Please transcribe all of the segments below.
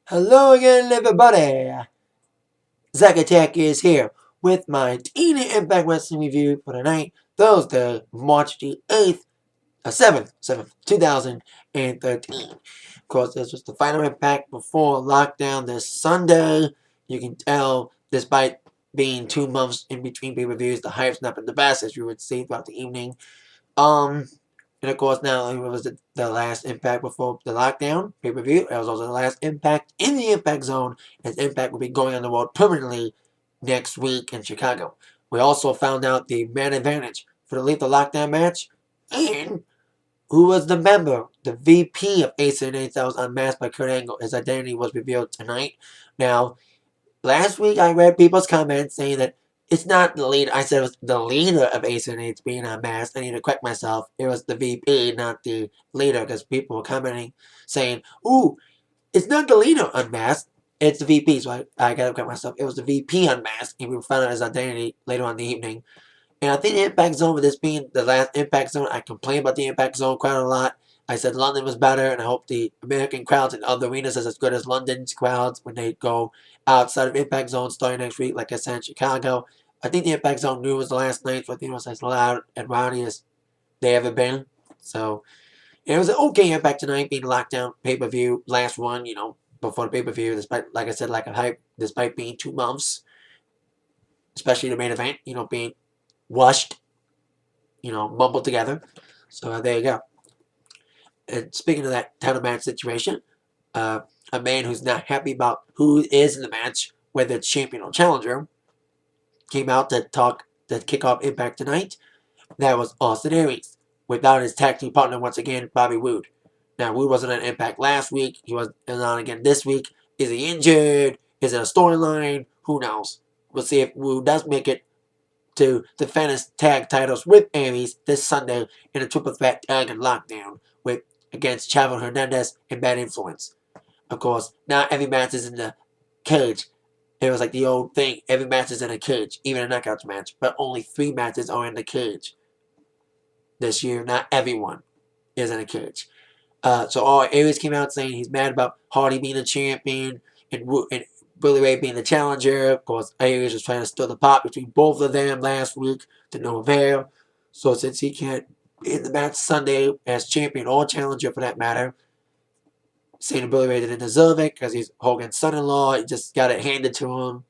Hello again, everybody. Zack Attack is here with my TNA Impact Wrestling review for tonight, Thursday, March the 8th, 7th, 2013. Of course, this was the final impact before lockdown this Sunday. You can tell, despite being 2 months in between pay-per-views, the hype's not been the best, as you would see throughout the evening. Um, and of course, not only was it the last Impact before the lockdown pay-per-view, it was also the last Impact in the Impact Zone, as Impact will be going on the road permanently next week in Chicago. We also found out the man advantage for the Lethal Lockdown match, and who was the member, the VP of Ace and 8 that was unmasked by Kurt Angle. His identity was revealed tonight. Now, last week I read people's comments saying that it's not the leader. I said it was the leader of Ace and Eights being unmasked. I need to correct myself. It was the VP, not the leader, because people were commenting saying, "Ooh, it's not the leader unmasked. It's the VP." So I gotta correct myself. It was the VP unmasked, and we found out his identity later on in the evening. And I think the Impact Zone, with this being the last Impact Zone, I complained about the Impact Zone quite a lot. I said London was better, and I hope the American crowds in other arenas is as good as London's crowds when they go outside of Impact Zone starting next week, like I said in Chicago. I think the Impact Zone knew it was the last night, but I think it was as loud and rowdy as they ever been. So it was an okay Impact tonight, being lockdown pay-per-view, last one, before the pay-per-view, despite, like I said, lack of hype, despite being 2 months, especially the main event, being rushed, mumbled together. So there you go. And speaking of that title match situation, a man who's not happy about who is in the match, whether it's champion or challenger, came out to kick off Impact tonight. That was Austin Aries, without his tag team partner once again, Bobby Roode. Now, Roode wasn't on Impact last week. He was on again this week. Is he injured? Is it a storyline? Who knows? We'll see if Roode does make it to defend his tag titles with Aries this Sunday in a triple threat tag and lockdown with against Chavo Hernandez and Bad Influence. Of course, not every match is in the cage. It was like the old thing, every match is in a cage, even a knockouts match, but only 3 matches are in the cage. This year, not everyone is in a cage. So Aries came out saying he's mad about Hardy being the champion and Billy Ray being the challenger. Of course, Aries was trying to stir the pot between both of them last week to no avail. So since he can't be in the match Sunday as champion or challenger for that matter, saying Billy Ray didn't deserve it because he's Hogan's son-in-law. He just got it handed to him.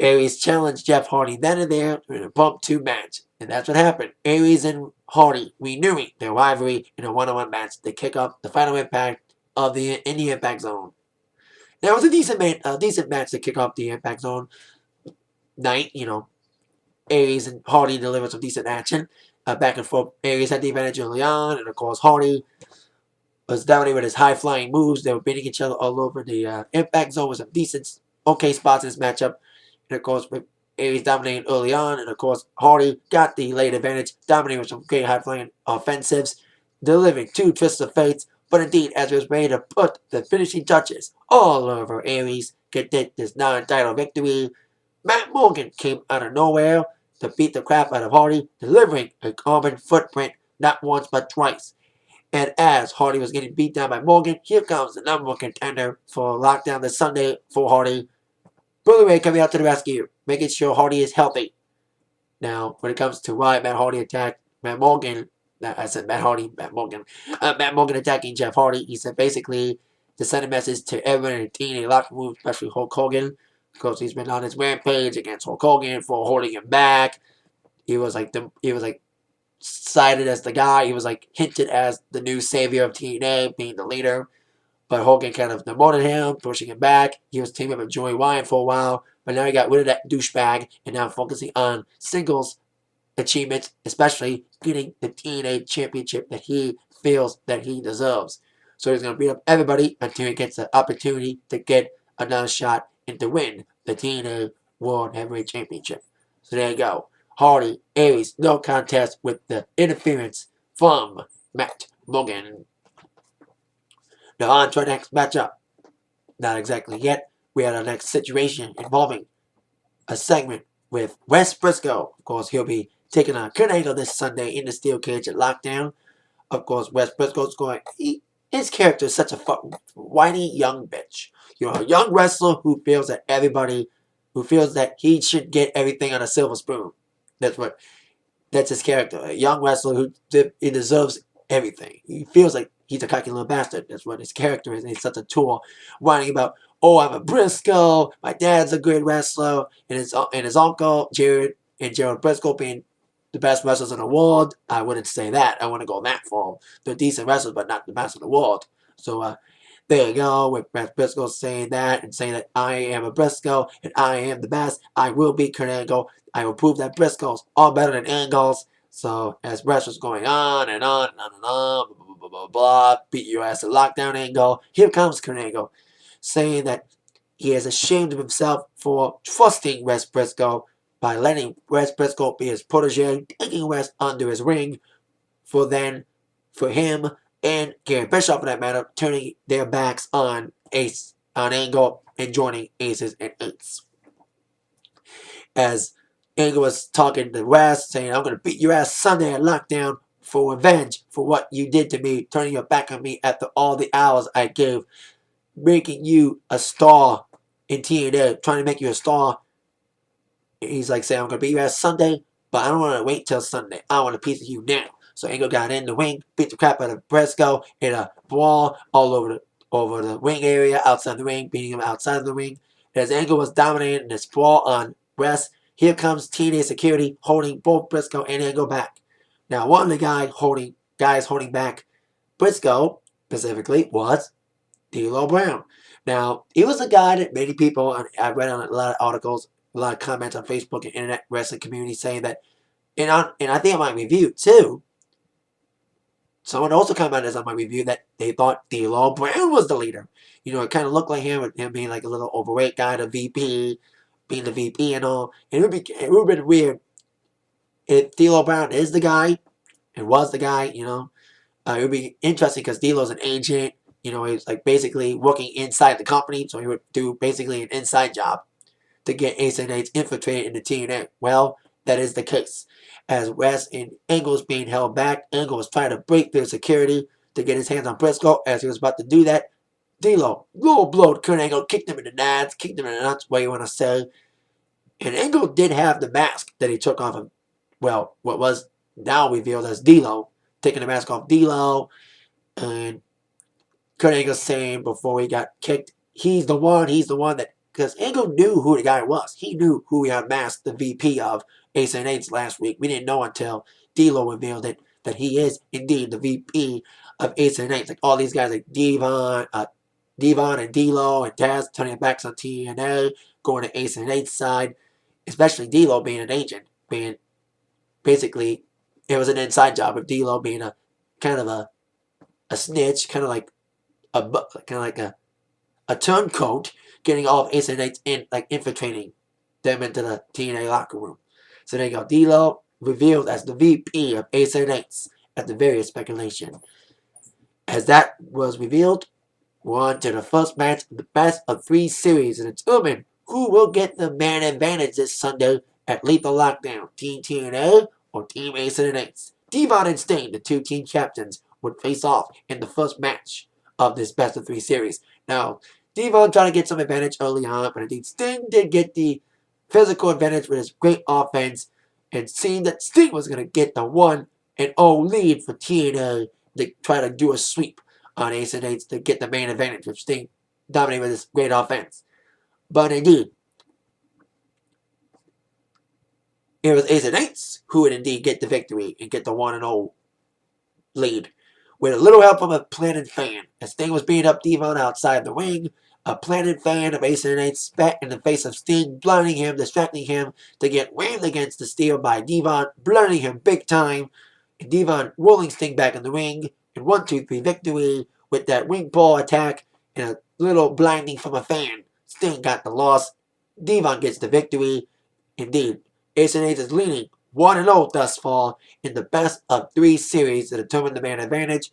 Aries challenged Jeff Hardy then and there in a bump 2 match. And that's what happened. Aries and Hardy renewing their rivalry in a one-on-one match to kick off the final impact of the Impact Zone. Now, it was a decent match to kick off the Impact Zone night. Aries and Hardy delivered some decent action. Back and forth. Aries had the advantage early on, and of course, Hardy was dominating with his high-flying moves. They were beating each other all over the Impact Zone with some decent, okay spots in this matchup. And of course, with Aries dominating early on, and of course, Hardy got the late advantage, dominating with some great high-flying offensives, delivering 2 twists of fate. But indeed, as he was ready to put the finishing touches all over Aries, get this non-title victory, Matt Morgan came out of nowhere to beat the crap out of Hardy, delivering a carbon footprint not once but twice. And as Hardy was getting beat down by Morgan, here comes the number 1 contender for lockdown this Sunday for Hardy, Billy Ray, coming out to the rescue, making sure Hardy is healthy. Now, when it comes to why Matt Hardy attacked Matt Morgan, I said Matt Hardy, Matt Morgan. Matt Morgan attacking Jeff Hardy, he said basically to send a message to everyone in the TNA locker room, especially Hulk Hogan, because he's been on his rampage against Hulk Hogan for holding him back. He was like cited as the guy. He was like hinted as the new savior of TNA, being the leader. But Hogan kind of demoted him, pushing him back. He was teaming up with Joey Ryan for a while, but now he got rid of that douchebag and now focusing on singles achievements, especially getting the TNA championship that he feels that he deserves. So he's going to beat up everybody until he gets the opportunity to get another shot and to win the TNA World Heavyweight Championship. So there you go. Hardy, Aries, no contest with the interference from Matt Morgan. Now on to our next matchup. Not exactly yet. We had our next situation involving a segment with Wes Brisco. Of course, he'll be taking on Kurt Angle this Sunday in the steel cage at Lockdown. Of course, Wes Brisco's going. His character is such a whiny young bitch. a young wrestler who feels that he should get everything on a silver spoon. That's his character. A young wrestler who he deserves everything. He feels like he's a cocky little bastard. That's what his character is. And he's such a tour whining about, oh, I'm a Brisco. My dad's a great wrestler. And his uncle, Gerald Brisco being the best wrestlers in the world. I wouldn't say that. I want to go that far. They're decent wrestlers, but not the best in the world. So, there you go, with Wes Brisco saying that and saying that I am a Brisco and I am the best. I will beat Kurt Angle. I will prove that Briscoes are better than Angles. So as wrestlers going on and on and on and on, blah, blah, blah, blah, blah, beat your ass at lockdown Angle. Here comes Kurt Angle saying that he is ashamed of himself for trusting Wes Brisco by letting Wes Brisco be his protege, taking Wes under his ring for him and Gary Bischoff, for that matter, turning their backs on Angle and joining Aces and Eights. As Angle was talking to Wes, saying, I'm going to beat your ass Sunday at Lockdown for revenge for what you did to me, turning your back on me after all the hours I gave, making you a star in TNA, trying to make you a star. He's like saying, I'm going to beat your ass Sunday, but I don't want to wait till Sunday. I want a piece of you now. So Angle got in the ring, beat the crap out of Brisco in a brawl all over the ring area, outside the ring, beating him outside of the ring. As Angle was dominating this brawl on Wes, here comes TNA security holding both Brisco and Angle back. Now, one of the guys holding back Brisco specifically was D'Lo Brown. Now, he was a guy that many people, I read on a lot of articles, a lot of comments on Facebook and internet wrestling community saying that, and I think in my review too, someone also commented on my review that they thought D'Lo Brown was the leader. It kind of looked like him, with him being like a little overweight guy, being the VP and all. And it would have been weird if D'Lo Brown is the guy, and was the guy, it would be interesting because D'Lo's an agent. He's like basically working inside the company, so he would do basically an inside job to get Ace and Eights infiltrated into TNA. Well, that is the case. As Wes and Angle was being held back, Angle was trying to break through security to get his hands on Brisco. As he was about to do that, D'Lo low-blowed Kurt Angle, kicked him in the nuts, what you want to say. And Angle did have the mask that he took off of, well, what was now revealed as D'Lo, taking the mask off D'Lo, and Kurt Angle saying before he got kicked, he's the one that, because Angle knew who the guy was. He knew who he unmasked the VP of Ace and Eights last week. We didn't know until D'Lo revealed it, that he is indeed the VP of Ace and Eights. Like all these guys like Devon and D'Lo and Taz turning their backs on TNA, going to Ace and Eights side, especially D'Lo being an agent, being basically, it was an inside job of D'Lo being a kind of a snitch, kind of like a turncoat, getting all of Ace and Eights in, like infiltrating them into the TNA locker room. So there you go. D'Lo revealed as the VP of Ace and Eights after various speculation. As that was revealed, we're on to the first match of the best of 3 series and determine who will get the man advantage this Sunday at Lethal Lockdown. Team TNA or Team Ace and Eights. Devon and Sting, the 2 team captains, would face off in the first match of this best of 3 series. Now, Devon tried to get some advantage early on, but indeed Sting did get the physical advantage with his great offense, and seeing that Sting was going to get the 1-0 lead for TNA to try to do a sweep on Ace and Eights to get the main advantage, with Sting dominating with his great offense. But indeed, it was Ace and Eights who would indeed get the victory and get the 1-0 lead, with a little help from a planted fan. As Sting was beating up Devon outside the ring, a planted fan of Ace and Eights spat in the face of Sting, blinding him, distracting him to get rammed against the steel by Devon, blinding him big time, and Devon rolling Sting back in the ring, and 1-2-3 victory with that ring ball attack and a little blinding from a fan. Sting got the loss. Devon gets the victory. Indeed, Ace and Eights is leading 1-0 thus far in the best of 3 series to determine the man advantage.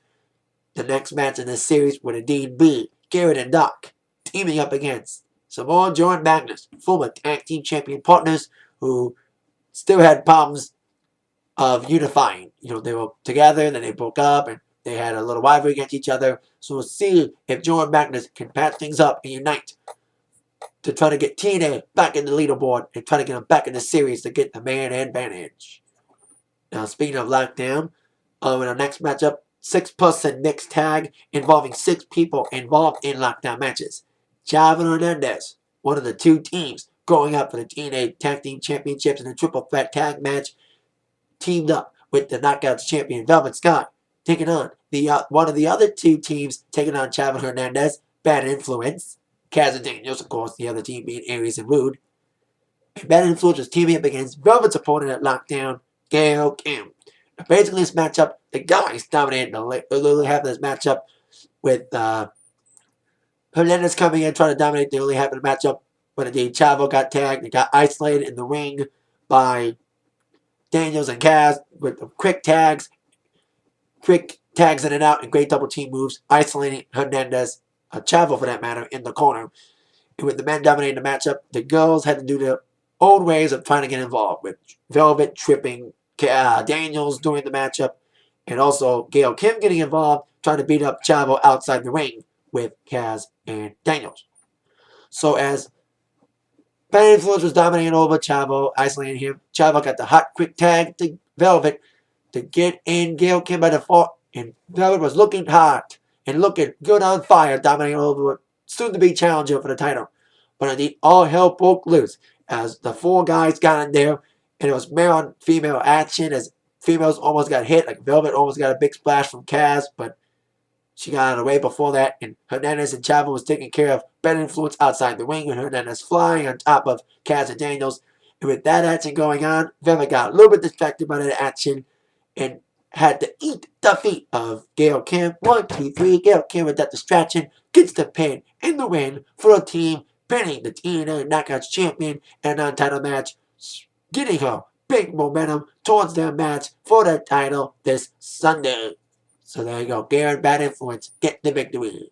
The next match in this series would indeed be Garrett and Doc teaming up against Samoa Joe and Magnus, former tag team champion partners who still had problems of unifying. They were together, then they broke up, and they had a little rivalry against each other. So we'll see if Joe and Magnus can patch things up and unite to try to get TNA back in the leaderboard and try to get them back in the series to get the man advantage. Now, speaking of Lockdown, in our next matchup, 6-person mixed tag involving 6 people involved in Lockdown matches. Chavo and Hernandez, one of the 2 teams going up for the TNA Tag Team Championships in a triple threat tag match, teamed up with the Knockouts champion Velvet Sky, taking on one of the other 2 teams, taking on Chavo Hernandez, Bad Influence, Kaz and Daniels, of course, the other team being Aries and Rude. And Bad Influence was teaming up against Velvet's opponent at Lockdown, Gail Kim. Now, basically, this matchup, the guys dominated the early half of this matchup with Hernandez coming in trying to dominate the early half of the matchup. But indeed, Chavo got tagged and got isolated in the ring by Daniels and Kaz with the quick tags in and out, and great double team moves, isolating Hernandez, Chavo for that matter, in the corner. And with the men dominating the matchup, the girls had to do their old ways of trying to get involved, with Velvet tripping Daniels during the matchup, and also Gail Kim getting involved, trying to beat up Chavo outside the ring with Kaz and Daniels. So as Bad Influence was dominating over Chavo, isolating him, Chavo got the hot quick tag to Velvet to get in Gail Kim by default, and Velvet was looking hot and looking good on fire, dominating over soon-to-be challenger for the title. But indeed, all hell broke loose as the 4 guys got in there, and it was male-on-female action as females almost got hit. Like Velvet almost got a big splash from Kaz, but she got out of the way before that, and Hernandez and Chavo was taking care of Bad Influence outside the ring, with Hernandez flying on top of Kaz and Daniels. And with that action going on, Velvet got a little bit distracted by that action and had to eat the feet of Gail Kim. 1, 2, 3. Gail Kim with that distraction gets the pin in the win for a team, pinning the TNA Knockouts champion in a non-title match, getting her big momentum towards their match for the title this Sunday. So there you go. Gail and Bad Influence get the victory.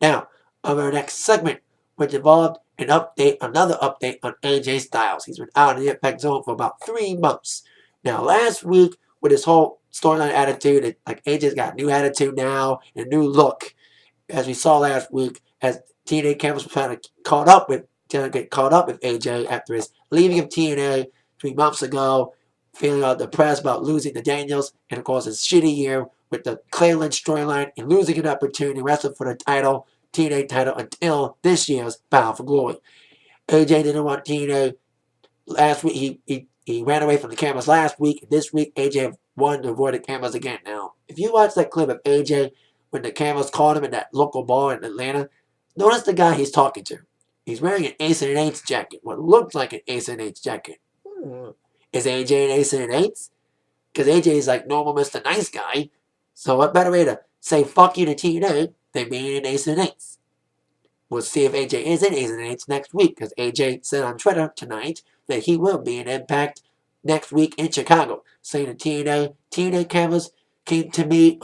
Now, on our next segment, which involved another update on AJ Styles. He's been out of the Impact Zone for about 3 months. Now, last week, with his whole storyline attitude, like AJ's got a new attitude now, and a new look, as we saw last week, as TNA cameras were trying to get caught up with AJ after his leaving of TNA 3 months ago, feeling all depressed about losing to Daniels, and of course his shitty year with the Clay Lynch storyline and losing an opportunity to wrestle for the title, TNA title, until this year's Bound for Glory. AJ didn't want TNA last week. He ran away from the cameras last week. This week, AJ wanted to avoid the cameras again. Now, if you watch that clip of AJ when the cameras caught him in that local bar in Atlanta, notice the guy he's talking to. He's wearing an Ace and Eights jacket, what looks like an Ace and Eights jacket. Is AJ an Ace and Eights? Because AJ is like normal Mr. Nice Guy. So what better way to say fuck you to TNA than being an Ace and Eights? We'll see if AJ is an Ace and Eights next week, because AJ said on Twitter tonight that he will be in Impact next week in Chicago, saying the TNA cameras came to me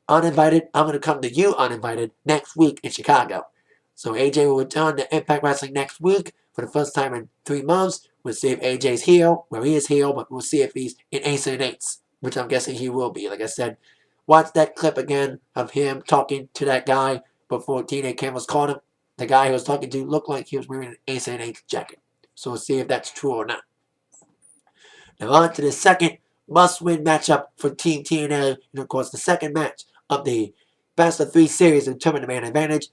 uninvited. I'm going to come to you uninvited next week in Chicago. So AJ will return to Impact Wrestling next week for the first time in 3 months. We'll see if AJ's heel, where he is heel, but we'll see if he's in Ace and Eights, which I'm guessing he will be. Like I said, watch that clip again of him talking to that guy before TNA cameras caught him. The guy he was talking to looked like he was wearing an Ace and Eights jacket. So we'll see if that's true or not. Now on to the second must-win matchup for Team TNA, and of course the second match of the Best of 3 series to determine the man advantage,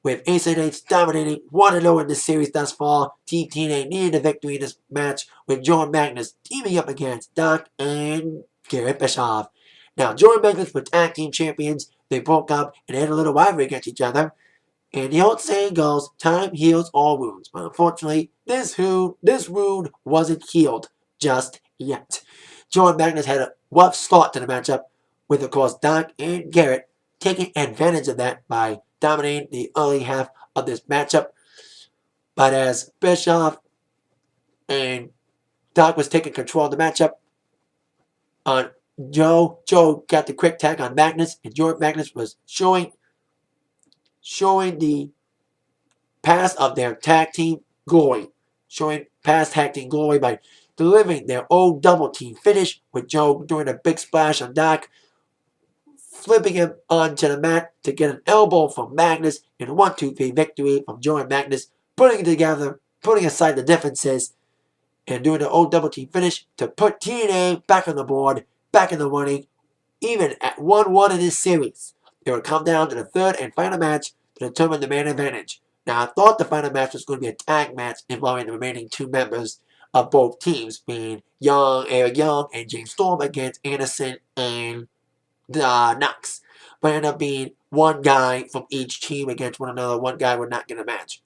with Ace and Eights dominating 1-0 in this series thus far. Team TNA needed a victory in this match, with Joe and Magnus teaming up against Doc and Garrett Bischoff. Now, Joe and Magnus were tag team champions. They broke up and had a little rivalry against each other. And the old saying goes, time heals all wounds. But unfortunately, this wound wasn't healed just yet. Joe and Magnus had a rough start to the matchup, with of course Doc and Garrett taking advantage of that by dominating the early half of this matchup. But as Bischoff and Doc was taking control of the matchup on Joe got the quick tag on Magnus, and Joe and Magnus was showing the past of their tag team glory. Showing past tag team glory by delivering their own double team finish, with Joe doing a big splash on Doc, flipping him onto the mat to get an elbow from Magnus in a 1-2-3 victory from Joe and Magnus, putting it together, putting aside the differences, and doing the old double team finish to put TNA back on the board, back in the running, even at 1-1 in this series. It would come down to the third and final match to determine the main advantage. Now, I thought the final match was going to be a tag match involving the remaining two members of both teams, being Eric Young and James Storm against Anderson and Knox. But it ended up being one guy from each team against one another. One guy would not get a match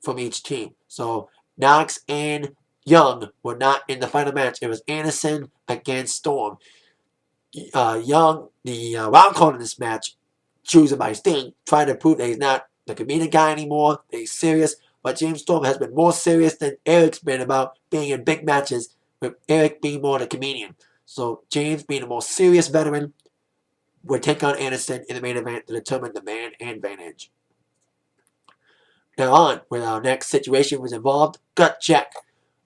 from each team. So Knox and Young were not in the final match. It was Anderson against Storm. Young, the wild card in this match, chosen by Sting, trying to prove that he's not the comedic guy anymore, that he's serious. But James Storm has been more serious than Eric's been about being in big matches, with Eric being more the comedian. So James, being the more serious veteran, would take on Anderson in the main event to determine the man advantage. Now on with our next situation was involved gut check,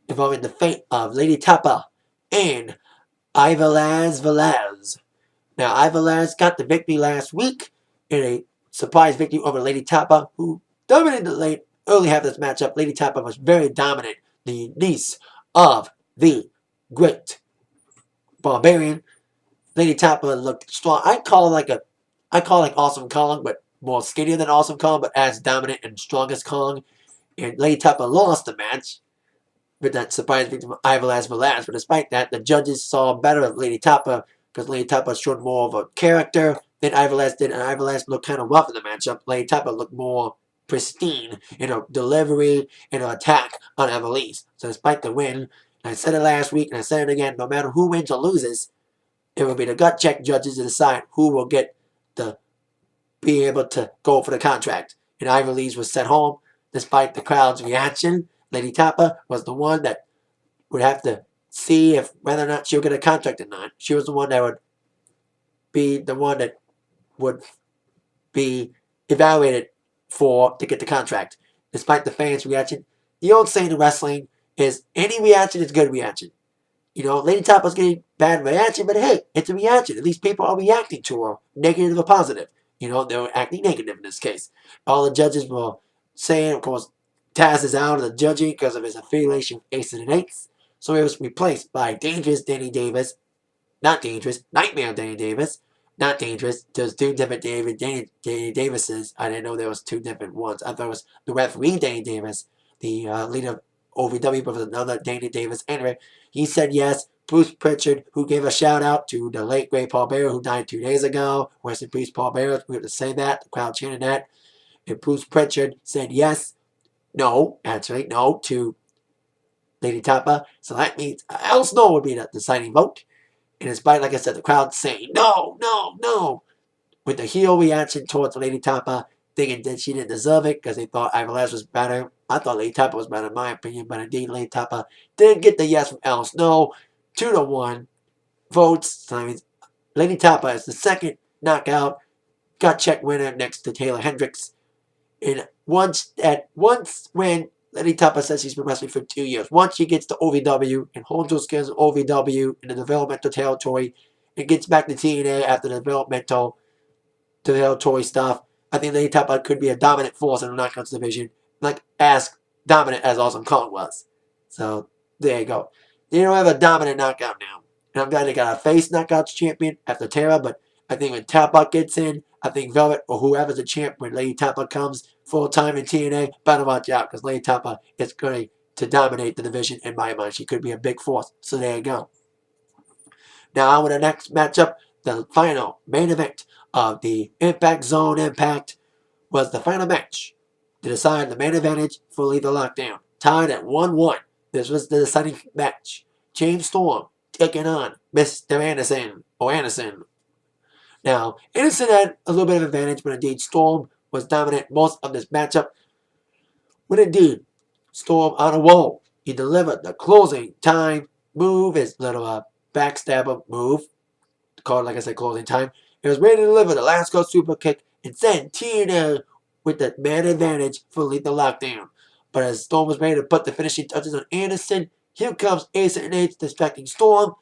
involving the fate of Lady Tapa and Velez. Now, Velez got the victory last week in a surprise victory over Lady Tapa, who dominated the early half of this matchup. Lady Tapa was very dominant, the niece of the great Barbarian. Lady Tapa looked strong. I call it like Awesome Kong, but more skinnier than Awesome Kong, but as dominant and strong as Kong. And Lady Tapa lost the match with that surprise victory from Velez. But despite that, the judges saw better of Lady Tapa because Lady Tapa showed more of a character than Velez did, and Velez looked kind of rough in the matchup. Lady Tapa looked more pristine in her delivery and her attack on Velez. So despite the win, I said it last week and I said it again, no matter who wins or loses, it will be the gut check judges to decide who will get the be able to go for the contract. And Velez was sent home despite the crowd's reaction. Lady Tapa was the one that would have to see if whether or not she'll get a contract or not. She was the one that would be the one that would be evaluated to get the contract. Despite the fans' reaction, the old saying in wrestling is any reaction is good reaction. You know, Lady Tapa's getting bad reaction, but hey, it's a reaction. At least people are reacting to her, negative or positive. You know, they were acting negative in this case. All the judges were saying, of course, Taz is out of the judging because of his affiliation with Aces and Eights. So he was replaced by Dangerous Danny Davis. Not Dangerous, Nightmare Danny Davis. Not Dangerous. There's two different Danny Davises. I didn't know there was two different ones. I thought it was the referee Danny Davis, the leader of OVW, but was another Danny Davis. Anyway, he said yes. Bruce Pritchard, who gave a shout out to the late great Paul Bearer, who died 2 days ago. Rest in peace, Paul Bearer. We have to say that. The crowd chanted that. And Bruce Pritchard said yes. No, actually, no to Lady Tapa. So that means Al Snow would be the deciding vote. And despite, like I said, the crowd saying no, no, no, with the heel reaction towards Lady Tapa, thinking that she didn't deserve it because they thought Velez was better. I thought Lady Tapa was better in my opinion, but indeed Lady Tapa did get the yes from Al Snow. 2-1 votes. So that means Lady Tapa is the second knockout gut check winner next to Taylor Hendricks. And once when Lady Tapa says she's been wrestling for 2 years, once she gets to OVW and holds those skills in OVW in the developmental territory and gets back to TNA after the developmental territory stuff, I think Lady Tapa could be a dominant force in the knockouts division, like as dominant as Awesome Kong was. So there you go. They don't have a dominant knockout now. And I'm glad they got a face knockouts champion after Tara, but I think when Tapa gets in, I think Velvet or whoever's the champ when Lady Tapa comes full time in TNA, better watch out because Lady Tapa is going to dominate the division in my mind. She could be a big force. So there you go. Now on with the next matchup, the final main event of the Impact Zone Impact was the final match to decide the main advantage for Lethal Lockdown. Tied at 1-1. This was the deciding match. James Storm taking on Mr. Anderson. Now, Anderson had a little bit of advantage, but indeed Storm was dominant most of this matchup. But indeed, Storm on a roll. He delivered the closing time move, his little backstabber move, called, like I said, closing time. He was ready to deliver the last call super kick and send TNA with the man advantage for Lethal Lockdown. But as Storm was ready to put the finishing touches on Anderson, here comes Ace and H distracting Storm.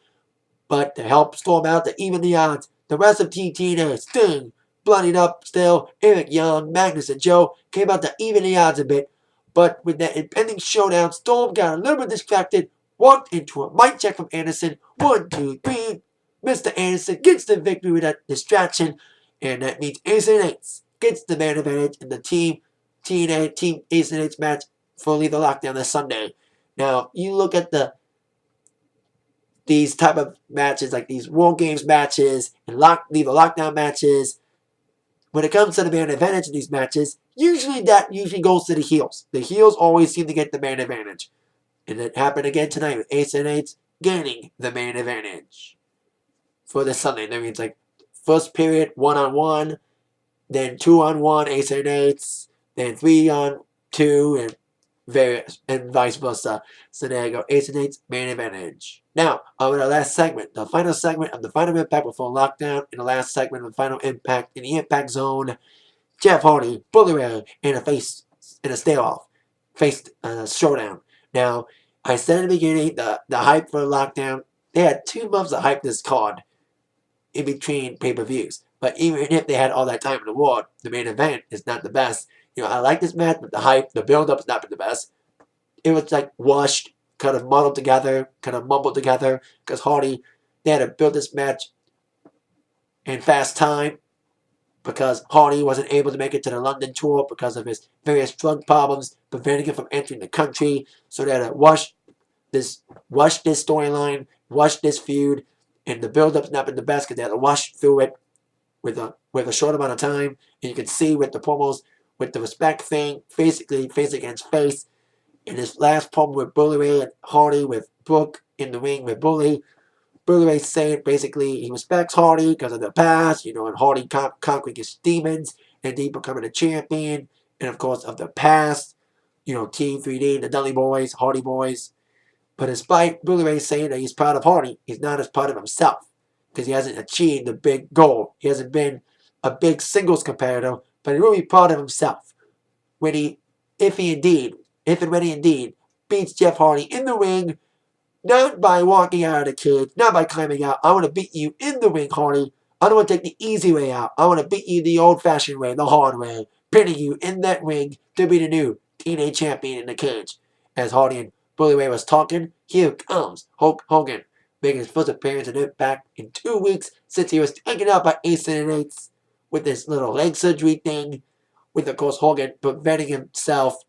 But to help Storm out, to even the odds, The rest of Team TNA, Sting, bloodied up still, Eric Young, Magnus, and Joe came out to even the odds a bit, but with that impending showdown, Storm got a little bit distracted, walked into a mic check from Anderson. 1, 2, 3. Mr. Anderson gets the victory with that distraction, and that means Ace and Eights gets the man advantage in the Team TNA Team Ace and Eights match for Lethal Lockdown this Sunday. Now, you look at these type of matches, like these World Games matches and Lethal Lockdown matches. When it comes to the man advantage in these matches, usually goes to the heels. The heels always seem to get the man advantage. And it happened again tonight with Ace and Eights gaining the man advantage for this Sunday. That means like first period 1-on-1, then 2-on-1 Ace and Eights, then 3-on-2, and vice versa. So there you go, Ace and Eights man advantage. Now, on our last segment, the final segment of the Final Impact before Lockdown, and the last segment of the Final Impact in the Impact Zone. Jeff Hardy, Bully Ray, in a stare-off, faced a showdown. Now, I said in the beginning, the hype for Lockdown, they had 2 months of hype this card in between pay-per-views. But even if they had all that time in the world, the main event is not the best. I like this match, but the hype, the build-up has not been the best. It was like rushed, kind of muddled together, kind of mumbled together, because Hardy, they had to build this match in fast time, because Hardy wasn't able to make it to the London tour because of his various drug problems, preventing him from entering the country. So they had to rush this storyline, rush this feud, and the build-up's not been the best because they had to rush through it with a short amount of time. And you can see with the promos, with the respect thing, basically face against face. In his last promo with Bully Ray and Hardy with Brooke in the ring with Bully Ray saying basically he respects Hardy because of the past, and Hardy conquering his demons and he becoming a champion, and of course of the past, Team 3D, the Dudley Boys, Hardy Boys. But despite Bully Ray saying that he's proud of Hardy, he's not as proud of himself because he hasn't achieved the big goal. He hasn't been a big singles competitor, but he's really proud of himself if and when he indeed beats Jeff Hardy in the ring. Not by walking out of the cage, not by climbing out. I want to beat you in the ring, Hardy. I don't want to take the easy way out. I want to beat you the old-fashioned way, the hard way, pinning you in that ring to be the new TNA champion in the cage. As Hardy and Bully Ray was talking, here comes Hulk Hogan, making his first appearance in Impact in 2 weeks since he was taken out by Ace and Eights with this little leg surgery thing, with, of course, Hogan preventing himself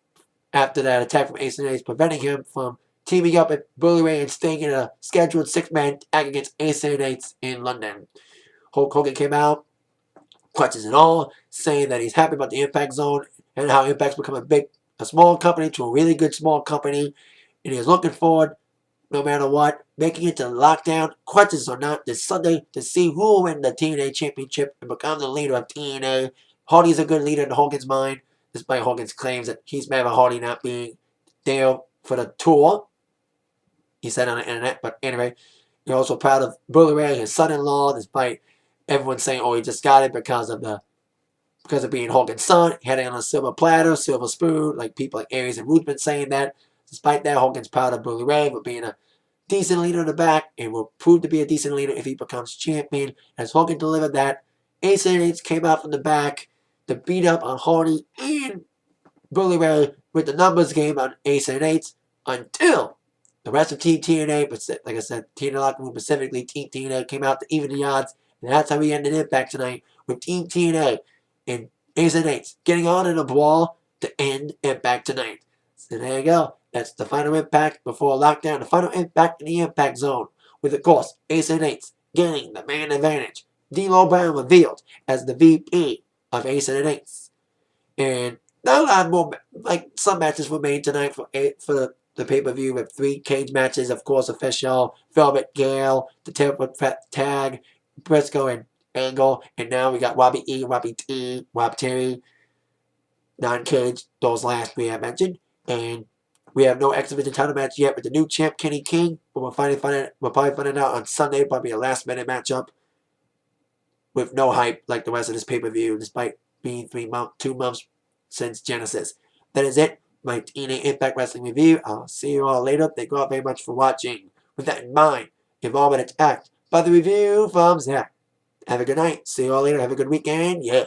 after that attack from Ace and Eights, preventing him from teaming up with Bully Ray and Sting in a scheduled 6-man tag against Ace and Eights in London. Hulk Hogan came out, crutches and all, saying that he's happy about the Impact Zone and how Impact's become a small company to a really good small company, and he's looking forward, no matter what, making it to Lockdown, crutches or not, this Sunday to see who will win the TNA Championship and become the leader of TNA. Hardy's a good leader in Hogan's mind, despite Hogan's claims that he's mad about Hardy not being there for the tour. He said on the internet, but anyway, you're also proud of Bully Ray, his son-in-law, despite everyone saying, he just got it because of being Hogan's son, heading on a silver platter, silver spoon, like people like Aries and Ruthven saying that. Despite that, Hogan's proud of Bully Ray for being a decent leader in the back, and will prove to be a decent leader if he becomes champion. As Hogan delivered that, Ace and Eights came out from the back to beat up on Hardy and Bully Ray with the numbers game on Ace and Eights until the rest of Team TNA, like I said, TNA Locker Room, specifically Team TNA, came out to even the odds. And that's how we ended Impact tonight with Team TNA and Ace and Eights getting on in a brawl to end Impact tonight. So there you go. That's the Final Impact before Lockdown. The Final Impact in the Impact Zone. With, of course, Ace and Eights getting the man advantage. D'Lo Brown revealed as the VP of Ace and Eights. And not a lot more, like some matches were made tonight for the pay-per-view with 3 cage matches, of course, official, Velvet Gale, the Tag, Brisco and Angle, and now we got Robbie E, Robbie T, Rob Terry, non-cage, those last we have mentioned, and we have no X Division title match yet with the new champ, Kenny King, but we'll probably find it out on Sunday, probably a last-minute matchup with no hype like the rest of this pay-per-view, despite being 2 months since Genesis. That is it. My TNA Impact Wrestling review. I'll see you all later. Thank you all very much for watching. With that in mind, involvement attacked by the review from Zach. Have a good night. See you all later. Have a good weekend. Yeah.